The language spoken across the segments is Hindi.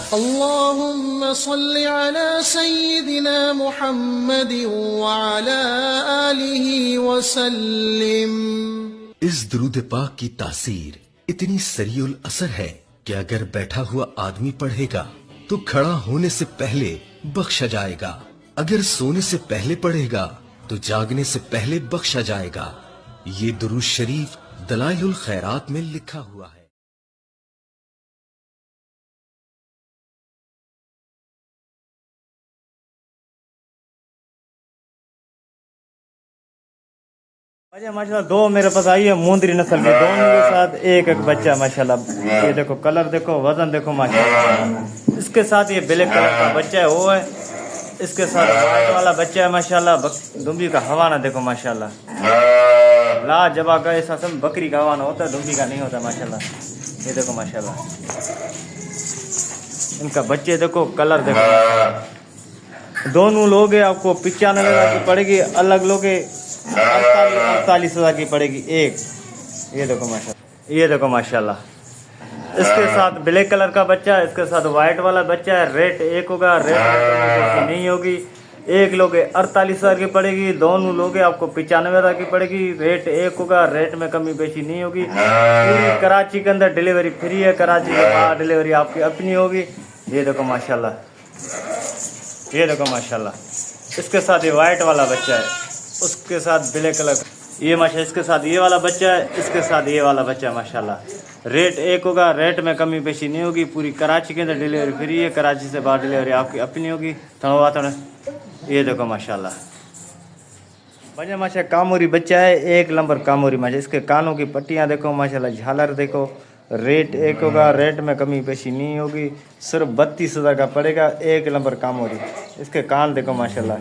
अल्लाहुम्मा सल्लि अला सय्यिदिना मुहम्मद व अला आलिहि व सल्लिम। इस दुरूद पाक की तासीर इतनी सरीउल असर है कि अगर बैठा हुआ आदमी पढ़ेगा तो खड़ा होने से पहले बख्शा जाएगा, अगर सोने से पहले पढ़ेगा तो जागने से पहले बख्शा जाएगा। ये दुरूद शरीफ दलाइलुल खैरात में लिखा हुआ है। माशाल्लाह दो मेरे पास आई है मुंदरी नस्ल के, दोनों के साथ एक एक बच्चा माशाल्लाह। ये देखो कलर देखो, वजन देखो माशाल्लाह। इसके साथ ये ब्लैक कलर का बच्चा है वो है, इसके साथ व्हाइट वाला बच्चा है माशाल्लाह। दुम्बी का हवाना देखो माशाल्लाह, लाजवाब का ऐसा सब बकरी का हवाना होता है, दुम्बी का नहीं होता माशाल्लाह। ये देखो माशाल्लाह, इनका बच्चे देखो, कलर देखो माशाल्लाह। दोनों लोग आपको 95,000 की पड़ेगी, अलग लोग 48,000 की पड़ेगी एक। ये देखो माशाल्लाह, ये देखो माशाल्लाह। इसके साथ ब्लैक कलर का बच्चा है, इसके साथ व्हाइट वाला बच्चा है। रेट एक होगा, रेट नहीं होगी। एक लोग 48,000 की पड़ेगी, दोनों लोग आपको 95,000 की पड़ेगी। रेट एक होगा, रेट में कमी बेशी नहीं होगी। पूरी कराची के अंदर डिलीवरी फ्री है, कराची के बाहर डिलीवरी आपकी अपनी होगी। ये देखो माशाल्लाह, ये देखो माशाल्लाह। इसके साथ ये व्हाइट वाला बच्चा है, उसके साथ ब्लैक कलर ये माशा। इसके साथ ये वाला बच्चा है, इसके साथ ये वाला बच्चा है माशाल्लाह। रेट एक होगा, रेट में कमी पेशी नहीं होगी। पूरी कराची के अंदर डिलीवरी फ्री है, कराची से बाहर डिलीवरी आपकी अपनी होगी। थोड़ा ये देखो माशाल्लाह, बढ़िया माशा। कामोरी बच्चा है, एक नंबर कामोरी माशा। इसके कानों की पट्टियाँ देखो माशाल्लाह, झालर देखो। रेट एक होगा, रेट में कमी पेशी नहीं होगी। सिर्फ 32,000 का पड़ेगा, एक नंबर कामोरी। इसके कान देखो माशाल्लाह,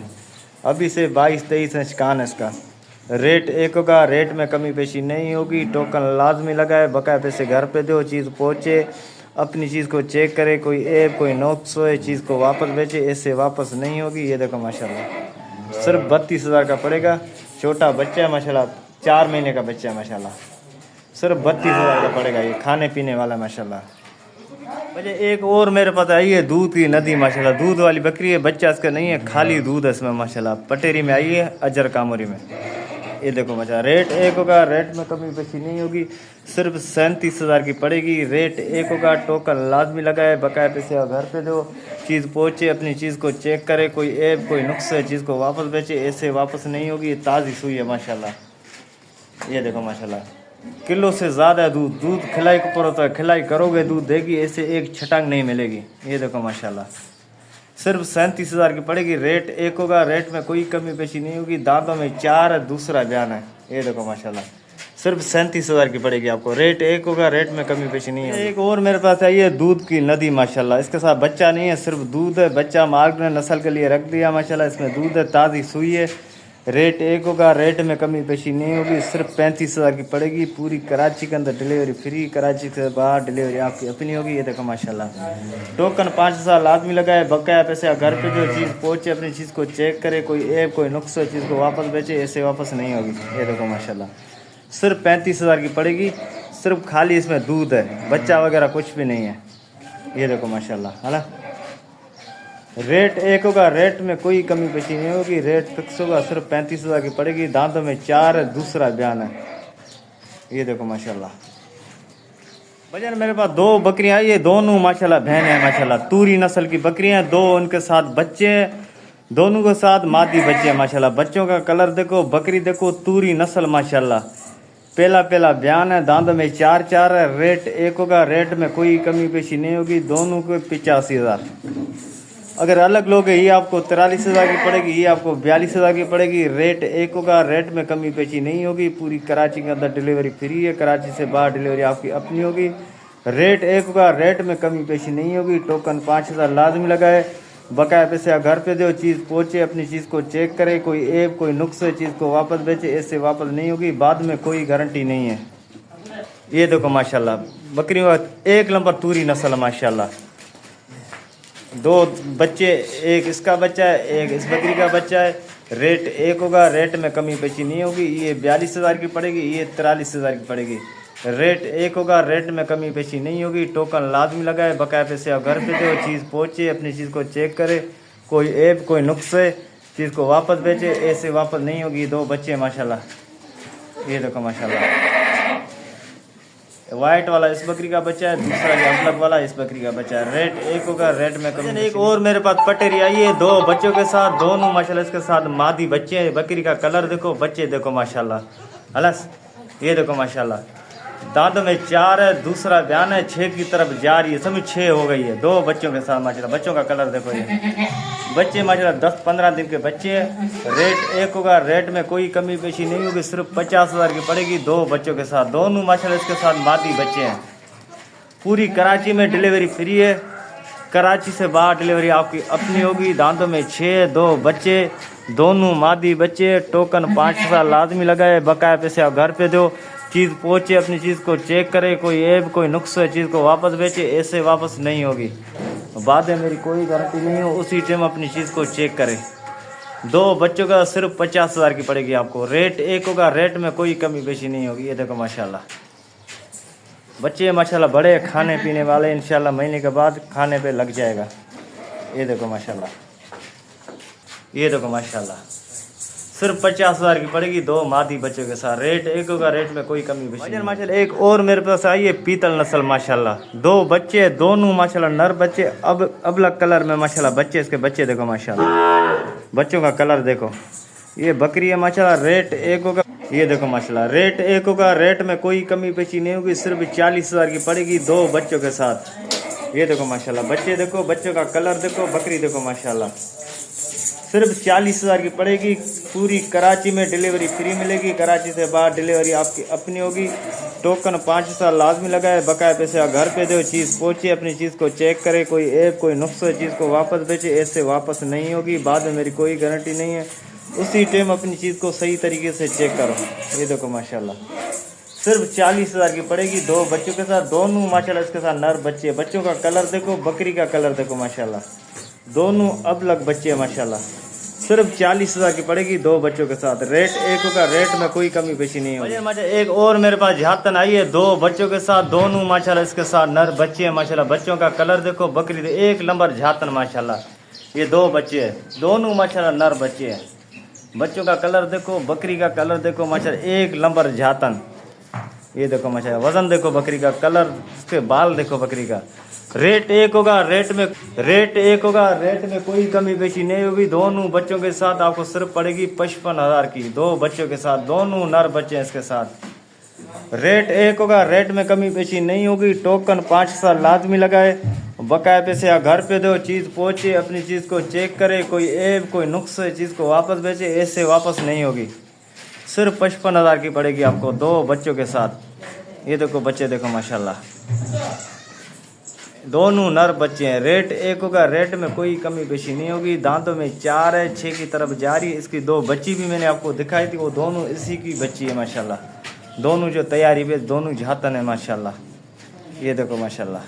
अभी से 22-23 इंच कान है इसका। रेट एक होगा, रेट में कमी पेशी नहीं होगी। टोकन लाजमी लगाए, बकाया पैसे घर पे दो, चीज़ पहुँचे, अपनी चीज़ को चेक करे, कोई ऐप कोई नुक्स हो, चीज़ को वापस बेचे, ऐसे वापस नहीं होगी। ये देखो माशाल्लाह, सिर्फ 32,000 का पड़ेगा। छोटा बच्चा है माशाल्लाह, 4 महीने का बच्चा है माशाल्लाह। सिर्फ 32,000 का पड़ेगा, ये खाने पीने वाला माशाल्लाह। मुझे एक और मेरे पास आई है दूध की नदी माशाल्लाह, दूध वाली बकरी है। बच्चा इसका नहीं है, खाली दूध है इसमें माशाल्लाह। पटेरी में आई है, अजर कामोरी में। ये देखो माशाल्लाह, रेट एक होगा, रेट में कमी पेशी नहीं होगी। सिर्फ 37,000 की पड़ेगी। रेट एक होगा, टोकन लाजमी लगाए, बकाया पैसे घर पे दो, चीज़ पहुँचे, अपनी चीज़ को चेक करे, कोई ऐप कोई नुक्स है, चीज़ को वापस बेचे, ऐसे वापस नहीं होगी। ताज़ी सुई है माशाल्लाह। ये देखो माशाल्लाह, किलो से ज़्यादा दूध खिलाई के ऊपर होता है, खिलाई करोगे दूध देगी, ऐसे एक छटांग नहीं मिलेगी। ये देखो माशाल्लाह, सिर्फ 37,000 की पड़ेगी। रेट एक होगा, रेट में कोई कमी पेशी नहीं होगी। दांतों में 4 है, दूसरा बयान है। ये देखो माशाल्लाह, सिर्फ 37,000 की पड़ेगी आपको। रेट एक होगा, रेट में कमी पेशी नहीं है। एक और मेरे पास आई है दूध की नदी माशाल्लाह। इसके साथ बच्चा नहीं है, सिर्फ दूध है। बच्चा मार्ग ने नस्ल के लिए रख दिया माशाल्लाह। इसमें दूध है, ताज़ी सुई है। रेट एक होगा, रेट में कमी पेशी नहीं होगी। सिर्फ 35,000 की पड़ेगी। पूरी कराची के अंदर डिलीवरी फ्री, कराची से बाहर डिलीवरी आपकी अपनी होगी। ये देखो माशाल्लाह, टोकन 5,000 आदमी लगाए, बकाया पैसे घर पे जो चीज़ पहुँचे, अपनी चीज़ को चेक करे, कोई ऐप कोई नुक्स हो, चीज़ को वापस बेचे, ऐसे वापस नहीं होगी। ये देखो माशाल्लाह, सिर्फ 35,000 की पड़ेगी। सिर्फ खाली इसमें दूध है, बच्चा वगैरह कुछ भी नहीं है। ये देखो माशाल्लाह, है ना। रेट एक होगा, रेट में कोई कमी पेशी नहीं होगी। रेट फिक्स होगा, सिर्फ 35,000 की पड़ेगी। दांतों में 4 है, दूसरा बयान है। ये देखो माशाल्लाह। भजन मेरे पास 2 बकरियां आई है, दोनों माशाल्लाह बहन है माशाल्लाह। तूरी नस्ल की बकरियां, 2 उनके साथ बच्चे हैं, दोनों के साथ मादी बच्चे हैं माशाल्लाह। बच्चों का कलर देखो, बकरी देखो, तूरी नस्ल माशाल्लाह। पहला बयान है, दांतों में 4 है। रेट एक होगा, रेट में कोई कमी पेशी नहीं होगी। दोनों को 85,000। अगर अलग लोग ये आपको 43,000 की पड़ेगी, ये आपको 42,000 की पड़ेगी। रेट एक होगा, रेट में कमी पेशी नहीं होगी। पूरी कराची के अंदर डिलीवरी फ्री है, कराची से बाहर डिलीवरी आपकी अपनी होगी। रेट एक होगा, रेट में कमी पेशी नहीं होगी। टोकन 5,000 लाजमी लगाए, बकाया पैसे घर पे दो, चीज़ पहुँचे, अपनी चीज़ को चेक करे, कोई ऐप कोई नुक्स है, चीज़ को वापस बेचे, ऐसे वापस नहीं होगी। बाद में कोई गारंटी नहीं है। ये देखो माशाल्लाह, बकरी एक नंबर तूरी नस्ल माशाल्लाह। 2 बच्चे, एक इसका बच्चा है, एक इस बकरी का बच्चा है। रेट एक होगा, रेट में कमी पेशी नहीं होगी। ये 42,000 की पड़ेगी, ये 43,000 की पड़ेगी। रेट एक होगा, रेट में कमी पेशी नहीं होगी। टोकन लाजमी लगाए, बकाया पैसे आप घर पे दो, चीज़ पहुँचे, अपनी चीज़ को चेक करे, कोई ऐप कोई नुक्स है, चीज़ को वापस भेजे, ऐसे वापस नहीं होगी। 2 बच्चे माशाल्लाह, ये देखो माशाल्लाह। वाइट वाला इस बकरी का बच्चा है, दूसरा ये अबलग वाला इस बकरी का बच्चा है। रेट एक होगा, रेट में कमी। एक और मेरे पास पटेरी आई है 2 बच्चों के साथ, दोनों माशाल्लाह इसके साथ मादी बच्चे हैं। बकरी का कलर देखो, बच्चे देखो माशाल्लाह। अलस ये देखो माशाल्लाह, दांतों में 4 है, दूसरा बयान है, 6 की तरफ जा रही है, सभी 6 हो गई है। 2 बच्चों के साथ माशाल्लाह। बच्चों का कलर देखो, ये बच्चे माशाल्लाह 10-15 दिन के बच्चे हैं। रेट एक होगा, रेट में कोई कमी पेशी नहीं होगी, सिर्फ 50,000 की पड़ेगी 2 बच्चों के साथ। दोनों माशाल्लाह इसके साथ मादी बच्चे हैं। पूरी कराची में डिलीवरी फ्री है, कराची से बाहर डिलीवरी आपकी अपनी होगी। दांतों में 6, 2 बच्चे, दोनों मादी बच्चे। टोकन 5,000 लाजमी लगाए, बकाया पैसे आप घर पे दो, चीज़ पहुँचे, अपनी चीज़ को चेक करे, कोई ऐप कोई नुक्स है, चीज़ को वापस बेचे, ऐसे वापस नहीं होगी। बाद में मेरी कोई गारंटी नहीं हो, उसी टाइम अपनी चीज़ को चेक करें। 2 बच्चों का सिर्फ 50,000 की पड़ेगी आपको। रेट एक होगा, रेट में कोई कमी पेशी नहीं होगी। ये देखो माशाल्लाह, बच्चे माशाल्लाह बड़े, खाने पीने वाले, इंशाल्लाह महीने के बाद खाने पे लग जाएगा। ये देखो माशाल्लाह, ये देखो माशाल्लाह, सिर्फ 50,000 की पड़ेगी 2 मादी बच्चों के साथ। रेट एक होगा, रेट में कोई कमी पेशी नहीं। माशाल्लाह एक और मेरे पास आई है पीतल नस्ल माशाल्लाह। 2 बच्चे, दोनों माशाल्लाह नर बच्चे, अब अलग कलर में माशाल्लाह बच्चे, इसके बच्चे देखो माशाल्लाह, बच्चों का कलर देखो। ये बकरी है माशाल्लाह। रेट एक होगा, ये देखो माशाल्लाह, रेट एक होगा, रेट में कोई कमी पेशी नहीं होगी, सिर्फ 40,000 की पड़ेगी 2 बच्चों के साथ। ये देखो माशाल्लाह, बच्चे देखो, बच्चों का कलर देखो, बकरी देखो माशाल्लाह, सिर्फ 40,000 की पड़ेगी। पूरी कराची में डिलीवरी फ्री मिलेगी, कराची से बाहर डिलीवरी आपकी अपनी होगी। टोकन 5,000 लाजमी लगाए, बकाया पैसे आप घर पे दो, चीज़ पहुँचे, अपनी चीज़ को चेक करे, कोई ऐप कोई नुक्स है, चीज़ को वापस बेचे, ऐसे वापस नहीं होगी। बाद में मेरी कोई गारंटी नहीं है, उसी टाइम अपनी चीज़ को सही तरीके से चेक करो। ये देखो माशाल्लाह, सिर्फ 40,000 की पड़ेगी 2 बच्चों के साथ। दोनों माशाल्लाह इसके साथ नर बच्चे, बच्चों का कलर देखो, बकरी का कलर देखो माशाल्लाह, दोनों अलग बच्चे माशाल्लाह। सिर्फ 40,000 की पड़ेगी 2 बच्चों के साथ। रेट एक होगा, रेट में कोई कमी पेशी नहीं होगी। माशाल्लाह एक और मेरे पास झातन आई है 2 बच्चों के साथ, दोनों माशाल्लाह इसके साथ नर बच्चे हैं माशाल्लाह। बच्चों का कलर देखो, बकरी देखो, 1 नंबर झातन माशाल्लाह। ये 2 बच्चे हैं, दोनों माशाल्लाह नर बच्चे हैं। बच्चों का कलर देखो, बकरी का कलर देखो माशाल्लाह, 1 नंबर झातन। ये देखो माशाल्लाह, वजन देखो बकरी का, कलर, इसके बाल देखो बकरी का। रेट एक होगा, रेट एक होगा, रेट में कोई कमी पेशी नहीं होगी। दोनों बच्चों के साथ आपको सिर्फ पड़ेगी 55,000 की, 2 बच्चों के साथ, दोनों नर बच्चे हैं इसके साथ। रेट एक होगा, रेट में कमी पेशी नहीं होगी। टोकन 5,000 लाजमी लगाए, बकाया पैसे आप घर पे दो, चीज़ पहुँचे, अपनी चीज़ को चेक करे, कोई ऐप कोई नुक्स है, चीज़ को वापस बेचे, ऐसे वापस नहीं होगी। सिर्फ 55,000 की पड़ेगी आपको 2 बच्चों के साथ। ये देखो बच्चे देखो माशाल्लाह, दोनों नर बच्चे हैं। रेट एक होगा, रेट में कोई कमी पेशी नहीं होगी। दांतों में 4 है, 6 की तरफ जा रही है। इसकी 2 बच्ची भी मैंने आपको दिखाई थी, वो दोनों इसी की बच्ची है माशाल्लाह। दोनों जो तैयारी पे, दोनों झातन है माशाल्लाह। ये देखो माशाल्लाह,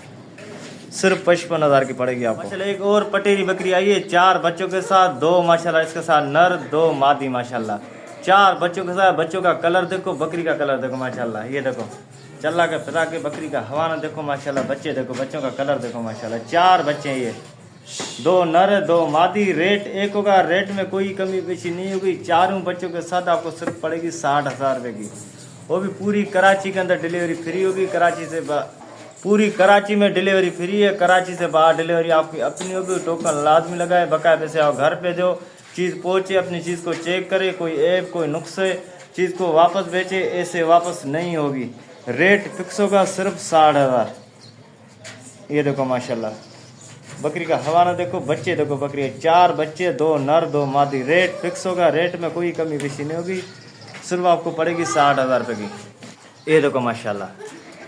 सिर्फ 55,000 की पड़ेगी आपको। माशाल्लाह एक और पटेरी बकरी आई है 4 बच्चों के साथ, 2 माशाल्लाह इसके साथ नर, 2 मादी माशाल्लाह। 4 बच्चों के साथ, बच्चों का कलर देखो, बकरी का कलर देखो माशाल्लाह। ये देखो चल्ला के फिरा के बकरी का हवाना देखो माशाल्लाह, बच्चे देखो, बच्चों का कलर देखो माशाल्लाह। 4 बच्चे हैं ये, 2 नर 2 मादी। रेट एक होगा, रेट में कोई कमी पेशी नहीं होगी। 4 बच्चों के साथ आपको सिर्फ पड़ेगी 60,000 रुपये की, वो भी पूरी कराची के अंदर डिलीवरी फ्री होगी। कराची से पूरी कराची में डिलीवरी फ्री है, कराची से बाहर डिलीवरी आपकी अपनी होगी। टोकन लाजमी लगाए, बकाया पैसे आप घर पे दो, चीज़ पहुँचे, अपनी चीज़ को चेक करे, कोई ऐप कोई नुक्स है, चीज़ को वापस बेचे, ऐसे वापस नहीं होगी। रेट फिक्स होगा सिर्फ 60,000। ये देखो माशाल्लाह, बकरी का हवाना देखो, बच्चे देखो, बकरी 4 बच्चे, 2 नर 2 मादी। रेट फिक्स होगा, रेट में कोई कमी पेशी नहीं होगी, सिर्फ आपको पड़ेगी 60,000 रुपये की। ये देखो माशाल्लाह,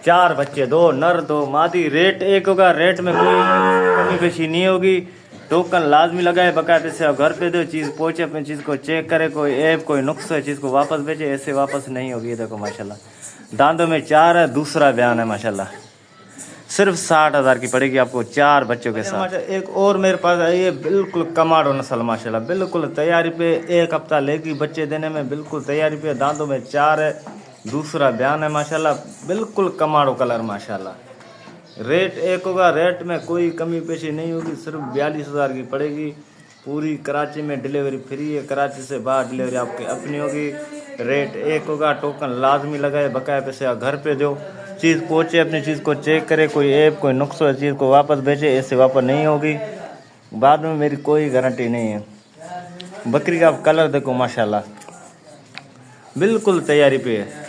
4 बच्चे, 2 नर 2 मादी। रेट एक होगा, रेट में कोई कमी पेशी नहीं होगी। टोकन लाजमी लगाए, बकाया पैसे आप घर पे दो, चीज़ पहुँचे, अपनी चीज़ को चेक करे, कोई ऐप कोई नुक्स है, चीज़ को वापस बेचे, ऐसे वापस नहीं होगी। ये देखो माशाल्लाह, दांतों में 4 है, दूसरा बयान है माशाल्लाह। सिर्फ 60,000 की पड़ेगी आपको 4 बच्चों के साथ। एक और मेरे पास है, ये बिल्कुल कमाडो नस्ल माशाल्लाह, बिल्कुल तैयारी पे, 1 हफ्ता लेगी बच्चे देने में, बिल्कुल तैयारी पे। दांतों में 4 है, दूसरा बयान है माशाल्लाह, बिल्कुल कमाड़ो कलर माशाल्लाह। रेट एक होगा, रेट में कोई कमी पेशी नहीं होगी, सिर्फ 42,000 की पड़ेगी। पूरी कराची में डिलीवरी फ्री है, कराची से बाहर डिलीवरी आपकी अपनी होगी। रेट एक होगा, टोकन लाजमी लगाए, बकाया पैसे आप घर पे दो, चीज़ पहुँचे, अपनी चीज़ को चेक करे, कोई ऐप कोई नुक्स हो चीज़ को वापस भेजे, ऐसे वापस नहीं होगी, बाद में मेरी कोई गारंटी नहीं है। बकरी का आप कलर देखो माशाल्लाह, बिल्कुल तैयारी पे है।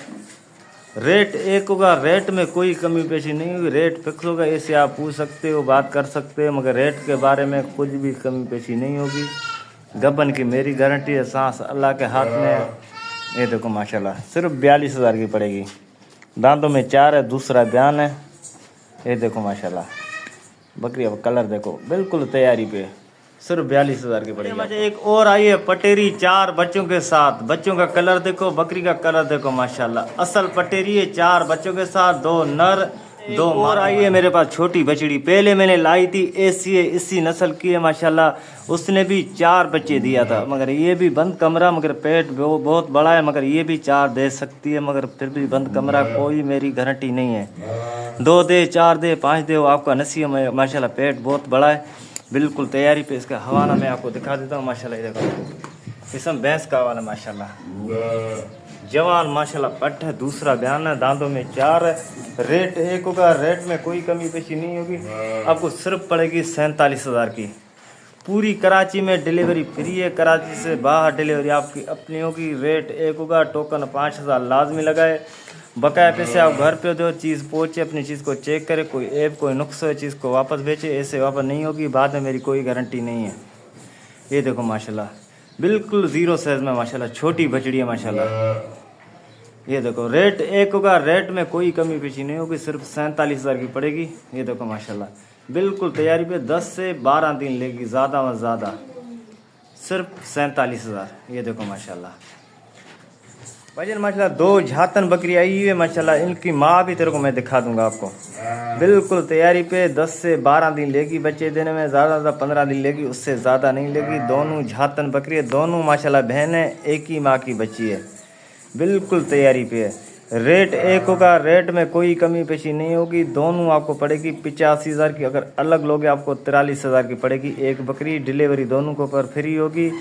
रेट एक होगा, रेट में कोई कमी पेशी नहीं होगी, रेट फिक्स होगा, ऐसे आप पूछ सकते हो, बात कर सकते हो, मगर रेट के बारे में कुछ भी कमी पेशी नहीं होगी। गबन की मेरी गारंटी है, सांस अल्लाह के हाथ में है। ये देखो माशाल्लाह, सिर्फ 42,000 की पड़ेगी। दांतों में 4 है, दूसरा बयान है। ये देखो माशाल्लाह, बकरी अब कलर देखो, बिल्कुल तैयारी पे, सिर्फ 42,000 की पड़ेगी। मुझे एक और आई है पटेरी 4 बच्चों के साथ, बच्चों का कलर देखो, बकरी का कलर देखो माशाल्लाह, असल पटेरी है 4 बच्चों के साथ, 2 नर 2 और आई है मेरे पास छोटी बछड़ी, पहले मैंने लाई थी ऐसी है, इसी नस्ल की है माशाल्लाह, उसने भी 4 बच्चे दिया था, मगर ये भी बंद कमरा, मगर पेट बहुत बड़ा है, मगर ये भी 4 दे सकती है, मगर फिर भी बंद कमरा, कोई मेरी गारंटी नहीं है। 2 दे 4 दे 5 दे, वो आपका नसीब है माशाल्लाह, पेट बहुत बड़ा है, बिल्कुल तैयारी पे। इसका हवाला मैं आपको दिखा देता हूँ माशाल्लाह, ये देखो, इसमें भैंस का हवाला माशाल्लाह, जवान माशाल्लाह पट है, दूसरा बयान है, दांतों में 4 है। रेट एक होगा, रेट में कोई कमी पेशी नहीं होगी, आपको सिर्फ पड़ेगी 47,000 की। पूरी कराची में डिलीवरी फ्री है, कराची से बाहर डिलीवरी आपकी अपनी होगी। रेट एक होगा, टोकन 5,000 लाजमी लगाए, बकाया पैसे आप घर पे दो, चीज़ पहुँचे, अपनी चीज़ को चेक करे, कोई ऐप कोई नुक्स हो चीज़ को वापस भेजे, ऐसे वापस नहीं होगी, बाद में मेरी कोई गारंटी नहीं है। ये देखो माशाल्लाह, बिल्कुल 0 साइज में माशाल्लाह, छोटी बछड़ी है माशाल्लाह। ये देखो, रेट एक होगा, रेट में कोई कमी पेशी नहीं होगी, सिर्फ 47,000 की पड़ेगी। ये देखो माशाल्लाह, बिल्कुल तैयारी पे, 10 से 12 दिन लेगी, ज़्यादा में ज़्यादा, सिर्फ 47,000। ये देखो माशाल्लाह भाईजान, माशाल्लाह 2 झातन बकरी आई है माशाल्लाह, इनकी माँ भी तेरे को मैं दिखा दूंगा आपको, बिल्कुल तैयारी पे, 10 से 12 दिन लेगी बच्चे देने में, ज़्यादा 15 दिन लेगी, उससे ज़्यादा नहीं लेगी। दोनों झातन बकरी है, दोनों माशाल्लाह बहन है, एक ही माँ की बच्ची है, बिल्कुल तैयारी पे है। रेट एक होगा, रेट में कोई कमी पेशी नहीं होगी, दोनों आपको पड़ेगी 85,000 की, अगर अलग लोगे आपको 43,000 की पड़ेगी। एक बकरी डिलीवरी दोनों के ऊपर फ्री होगी,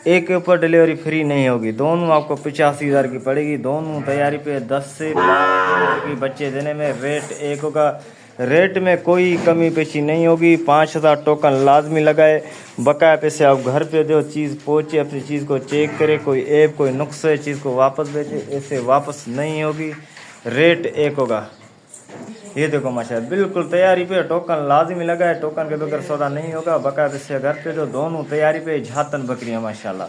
एक के ऊपर डिलीवरी फ्री नहीं होगी, दोनों आपको 85,000 की पड़ेगी। दोनों तैयारी पे, 10 से 12 की बच्चे देने में। रेट एक होगा, रेट में कोई कमी पेशी नहीं होगी, 5,000 टोकन लाजमी लगाए, बकाया पैसे आप घर पे दो, चीज़ पहुँचे, अपनी चीज़ को चेक करे, कोई ऐप कोई नुक्स है चीज़ को वापस भेजे, ऐसे वापस नहीं होगी। रेट एक होगा। ये देखो माशाल्लाह, बिल्कुल तैयारी पे, टोकन लाजमी लगाए, टोकन के बगैर सौदा नहीं होगा, बकाया पैसे घर पे दो, दोनों तैयारी पे, झातन बकरियाँ माशाल्लाह।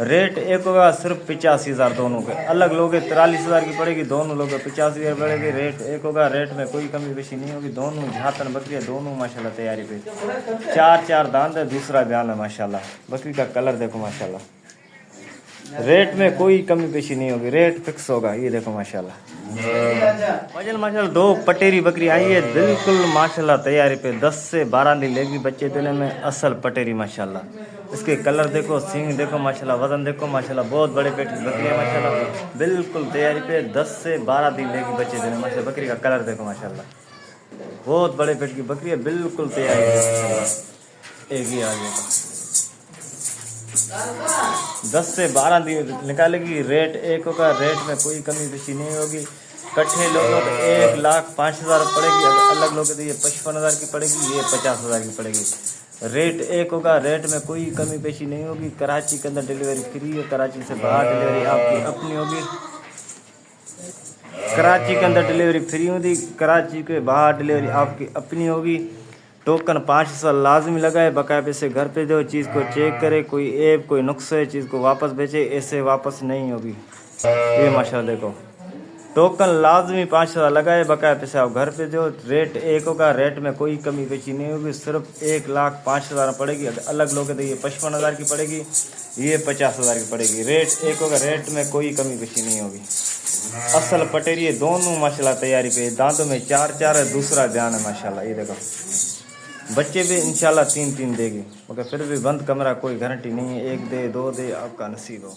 रेट एक होगा, सिर्फ 85,000 दोनों के, अलग लोगे 43,000 की पड़ेगी, दोनों लोगे 85,000 पड़ेगी। रेट एक होगा, रेट में कोई कमी पेशी नहीं होगी, दोनों झातन बकरियाँ, दोनों माशाल्लाह तैयारी पे, 4 दांत है, दूसरा बयान है माशाल्लाह। बकरी का कलर देखो माशाल्लाह, रेट में कोई कमी पेशी नहीं होगी, रेट फिक्स होगा। ये देखो माशाल्लाह माशाल्लाह 2 पटेरी बकरी आई है, बिल्कुल माशाल्लाह तैयारी पे, 10 से 12 दिन लेगी बच्चे देने में, असल पटेरी माशाल्लाह। इसके कलर देखो, सींग देखो माशाल्लाह, वजन देखो माशाल्लाह, बहुत बड़े पेट की बकरी है माशाल्लाह, बिल्कुल तैयारी पे, 10 से 12 दिन लेगी बच्चे देने में माशाल्लाह। बकरी का कलर देखो माशाल्लाह, बहुत बड़े पेट की बकरी है, बिल्कुल तैयारी है। एक ही आ गया, 10 से 12 दिन निकालेगी। रेट एक होगा, रेट में कोई कमी पेशी नहीं होगी। कट्ठे लोगों तो 1,05,000 पड़ेगी, अगर अलग लोग तो ये 55,000 की पड़ेगी, ये 50,000 की पड़ेगी। रेट एक होगा, रेट में कोई कमी पेशी नहीं होगी। कराची के अंदर डिलीवरी फ्री है, कराची से बाहर डिलीवरी आपकी अपनी होगी। कराची के अंदर डिलीवरी फ्री होगी, कराची के बाहर डिलीवरी आपकी अपनी होगी। टोकन 500 लाजमी लगाए, बकाया पैसे घर पे दो, चीज़ को चेक करे, कोई ऐप कोई नुक्स है चीज़ को वापस भेजे, ऐसे वापस नहीं होगी। ये माशाल्लाह देखो, टोकन लाजमी 500 लगाए, बकाया पैसे आप घर पे दो। रेट एक होगा, रेट में कोई कमी पेशी नहीं होगी, सिर्फ 1,05,000 पड़ेगी, अगर अलग लोगे तो ये 55,000 की पड़ेगी, ये 50,000 की पड़ेगी। रेट एक होगा, रेट में कोई कमी पेशी नहीं होगी। असल पटेरी है, दोनों माशाल्लाह तैयारी पे, दांतों में 4 है, दूसरा बयान है माशाल्लाह। ये देखो, बच्चे भी इंशाल्लाह 3 देगी, मगर फिर भी बंद कमरा, कोई गारंटी नहीं है, 1 दे 2 दे, आपका नसीब हो।